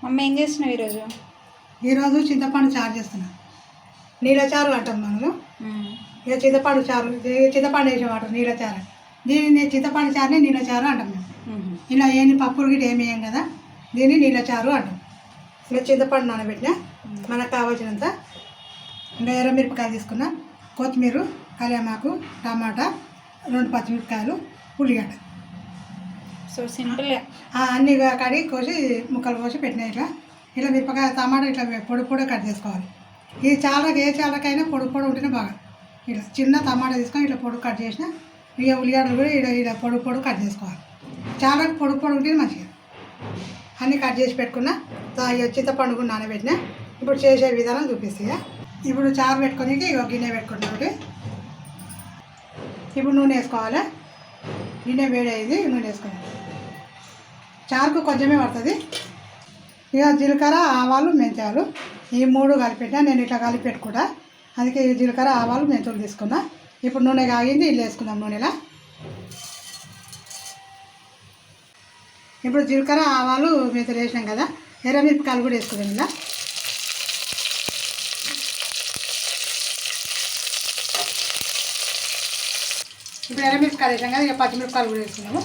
అమ్మ ఏం చేస్తున్నావు ఈరోజు? ఈరోజు చింతపండు చారు చేస్తున్నా. నీళ్ళ చారు అంటాం మనము. ఇక చింతపండు చారు, చింతపండు వేసేవాటర్ నీళ్ళ చారు. దీన్ని చింతపండు చారుని నీళ్ళ చారు అంటాం మేము. ఇలా ఏమి పప్పులు గిట్ట ఏమి వేయం కదా, దీన్ని నీళ్ళ చారు అంటాం. ఇలా చింతపండు నానబెట్టిన, మనకు కావాల్సినంత ఇంకా ఎర్రమిరపకాయలు తీసుకున్నా, కొత్తిమీర, కళ్యామాకు, టమాటా, 2 పచ్చిమిరపకాయలు, ఉల్లిగడ్డ. సో సింపుల్గా అన్నీ కడిగి కోసి ముక్కలు కోసి పెట్టినా. ఇట్లా మిరపకాయ టమాటా ఇట్లా పొడి కట్ చేసుకోవాలి. ఈ చాలకి ఏ చాలకైనా పొడి ఉంటేనే బాగా. ఇట్లా చిన్న టమాటా తీసుకొని ఇట్లా పొడి కట్ చేసిన, ఇక ఉల్లిగడ్డలు కూడా ఇలా పొడి కట్ చేసుకోవాలి. చాలకి పొడి ఉంటేనే మంచిగా. అన్నీ కట్ చేసి పెట్టుకున్నా. చింతపండు కూడా నానబెట్టిన. ఇప్పుడు చేసే విధానం చూపిస్తాయి. ఇప్పుడు చారు పెట్టుకొని ఇక గిన్నె పెట్టుకుంటే ఒకటి. ఇప్పుడు నూనె వేసుకోవాలి. గిన్నె వేడి అయింది, నూనె వేసుకోవాలి. చారుకు కొంచెమే పడుతుంది. ఇక జీలకర్ర, ఆవాలు, మెంతాలు ఈ 3 కలిపెట్టా. నేను ఇట్లా కలిపి పెట్టుకుంటా. అందుకే జీలకర్ర, ఆవాలు, మెంతులు తీసుకున్నా. ఇప్పుడు నూనె కాగింది, ఇల్లు వేసుకుందాం. నూనెలా ఇప్పుడు జీలకర్ర, ఆవాలు, మెంతులు వేసినాం కదా, ఎర్రమిరపకాయలు కూడా వేసుకుందాం. ఇలా ఇప్పుడు ఎర్రమిరపకాయలు వేసాం కదా, ఇక పచ్చిమిరపకాయలు కూడా వేసుకున్నాము.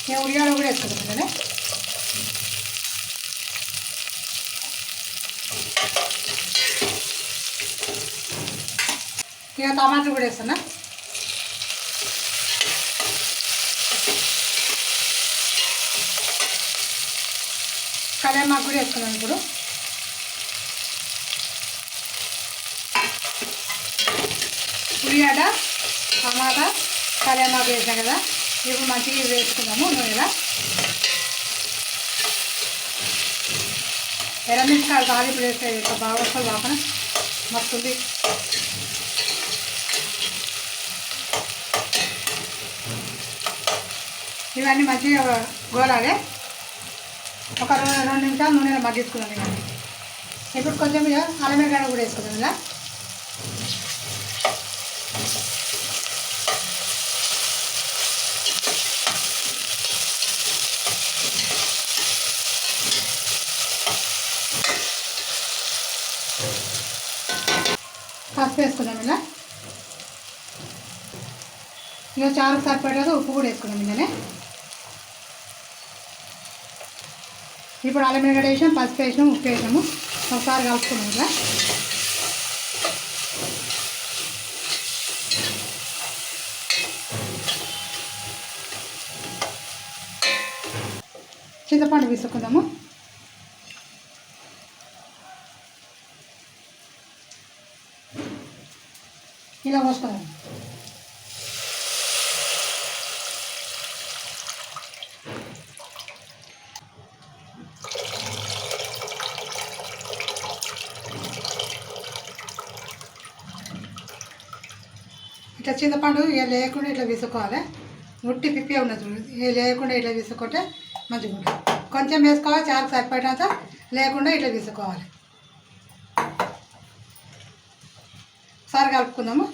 నేను ఉల్లిగడ్డ కూడా వేసుకుంటాను కదా. ఇక టమాటాలు కూడా వేస్తున్నా. కళ్యామాకు కూడా వేసుకున్నాను. ఇప్పుడు ఉల్లిగడ్డ, టమాటా, కళ్యామాకు వేసాం కదా, ఇప్పుడు మంచిగా వేసుకున్నాము. నూనెలా ఎర్రమిరపకాయలు తాలింపు వేస్తే ఇంకా బాగా వస్తుంది, వాసన మస్తుంది. ఇవన్నీ మంచిగా గోలాలి. ఒక 2 నిమిషాలు నూనెలో మగ్గించుకున్నాం. ఇవన్నీ ఇప్పుడు కొంచెం ఇక అల్లం వెల్లిగడ్డ కూడా వేసుకున్నాం. ఇలా పసుపు వేసుకుందాం. ఇలా ఇక చారు సరిపడేది ఉప్పు కూడా వేసుకుందాం. ఇలానే ఇప్పుడు అల్లం వెల్లిగడ్డ వేసాం, పసుపు వేసినాము, ఉప్పు వేసాము. ఒకసారి కలుపుకున్నాం. ఇలా చింతపండు వేసుకుందాము. ఇలా పోసుకుందాం. ఇట్లా చింతపండు ఇక లేకుండా ఇట్లా విసుకోవాలి. ఉట్టి పిప్పి ఉన్నది చూడు, ఇక లేకుండా ఇట్లా విసుకుంటే మంచిగా ఉంటుంది. కొంచెం వేసుకోవాలి, చారు సరిపడినంత, లేకుండా ఇట్లా విసుకోవాలి. ఒకసారి కలుపుకుందాము.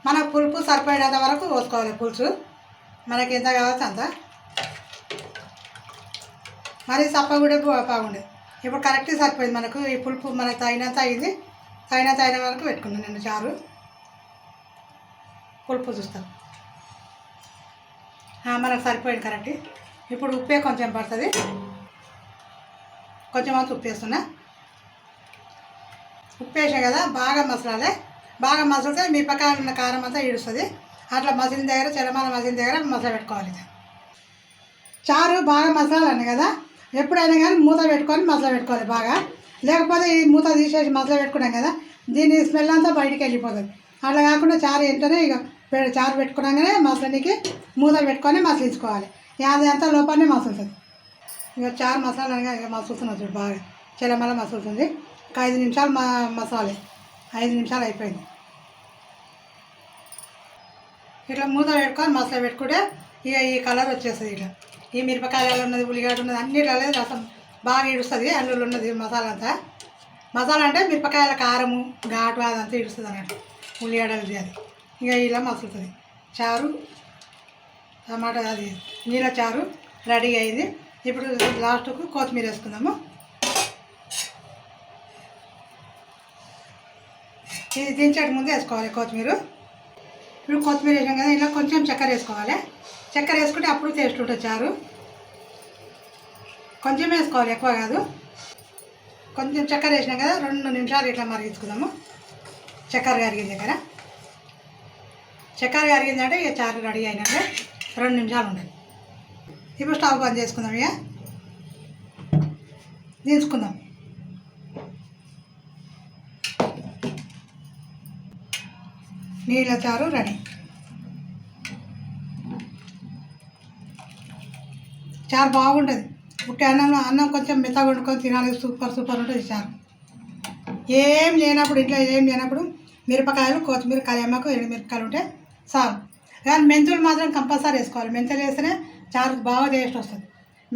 మనకు పులుపు సరిపడేంత వరకు పోసుకోవాలి. పులుసు మనకి ఎంత కావాల్సి అంత. మరి సప్ప కూడా బాగుండే. ఇప్పుడు కరెక్ట్గా సరిపోయింది మనకు. ఈ పులుపు మనకు తగినంత అయింది. అయిన వరకు పెట్టుకున్నాను నేను చారు. పులుపు చూస్తాను మనకు సరిపోయింది కరెక్ట్. ఇప్పుడు ఉప్పే కొంచెం పడుతుంది. కొంచెం అంత ఉప్పు వేస్తున్నా. ఉప్పు వేసా కదా, బాగా మసలాలి. బాగా మసలితే మిరపకాయలు ఉన్న కారం అంతా ఈడుస్తుంది. అట్లా మసిలిన దగ్గర, చలమాల మసిలిన దగ్గర మసాలా పెట్టుకోవాలి. చారు బాగా మసాలానే కదా, ఎప్పుడైనా కానీ మూత పెట్టుకొని మసాలా పెట్టుకోవాలి బాగా. లేకపోతే ఈ మూత తీసేసి మసాలా పెట్టుకున్నాం కదా, దీని స్మెల్ అంతా బయటికి వెళ్ళిపోతుంది. అట్లా కాకుండా చారు ఏంటనే ఇక చారు పెట్టుకున్నాగానే మసాలానికి మూత పెట్టుకొని మసలించుకోవాలి. అది అంతా లోపలనే మసులుతుంది. ఇక చారు మసాలా ఇక మసులుతున్నది చూడు, బాగా చలమల మసులుతుంది. ఒక 5 నిమిషాలు మసాలా 5 నిమిషాలు అయిపోయింది. ఇట్లా మూత పెట్టుకొని మసాలా పెట్టుకుంటే ఇక ఈ కలర్ వచ్చేస్తుంది. ఇట్లా ఈ మిరపకాయలు ఉన్నది ఉల్లిగడ్డ ఉన్నది అన్నిట్లలో రసం బాగా ఇడుస్తుంది అందులో ఉన్నది మసాలా అంతా. మసాలా అంటే మిరపకాయల కారము ఘాటు అదంతా ఇడుస్తుంది అన్నట్టు ఉల్లిగడ్డలు అది. ఇంకా ఇలా మసులుతుంది. చారు టమాటా అది నీళ్ళ చారు రెడీ అయింది. ఇప్పుడు లాస్ట్కు కొత్తిమీర వేసుకుందాము. ఇది దించేటి ముందే వేసుకోవాలి కొత్తిమీర. ఇప్పుడు కొత్తిమీర వేసాం కదా, ఇలా కొంచెం చక్కెర వేసుకోవాలి. చక్కెర వేసుకుంటే అప్పుడు టేస్ట్ ఉంటుంది చారు. కొంచెం వేసుకోవాలి, ఎక్కువ కాదు. కొంచెం చక్కెర వేసినాం కదా, 2 నిమిషాలు ఇట్లా మరిగించుకుందాము. చక్కెర కరిగిన దగ్గర చక్కెర కరిగిందంటే ఇక చారు రెడీ అయినట్టే. 2 నిమిషాలు ఉండాలి. ఇప్పుడు స్టవ్ బంద్ చేసుకుందాం. ఇక దించుకుందాం. నీళ్ళ చారు రెడీ. చారు బాగుంటుంది. ఉట్టి అన్నం కొంచెం మెత్తగా వండుకొని తినాలి. సూపర్ ఉంటుంది చారు. ఏం లేనప్పుడు ఇంట్లో ఏం లేనప్పుడు మిరపకాయలు కొత్తిమీర కరివేపాకు ఎండుమిరపకాయలు ఉంటే చాలు. కానీ మెంతులు మాత్రం కంపల్సరీ వేసుకోవాలి. మెంతులు వేస్తేనే చారు బాగా టేస్ట్ వస్తుంది.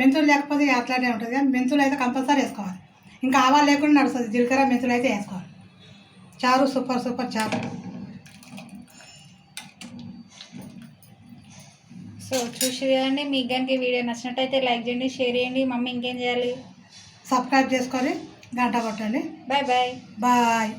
మెంతులు లేకపోతే అట్లానే ఉంటుంది. కానీ మెంతులు అయితే కంపల్సరీ వేసుకోవాలి. ఇంకా ఆవాలు లేకుండా నడుస్తుంది. జీలకర్ర మెంతులు అయితే వేసుకోవాలి. చారు సూపర్ చారు. సో చూసి కదండి, మీకు కనుక ఈ వీడియో నచ్చినట్టయితే లైక్ చేయండి, షేర్ చేయండి. మమ్మీ ఇంకేం చేయాలి? సబ్స్క్రైబ్ చేసుకొని గంట కొట్టండి. Bye bye. బాయ్.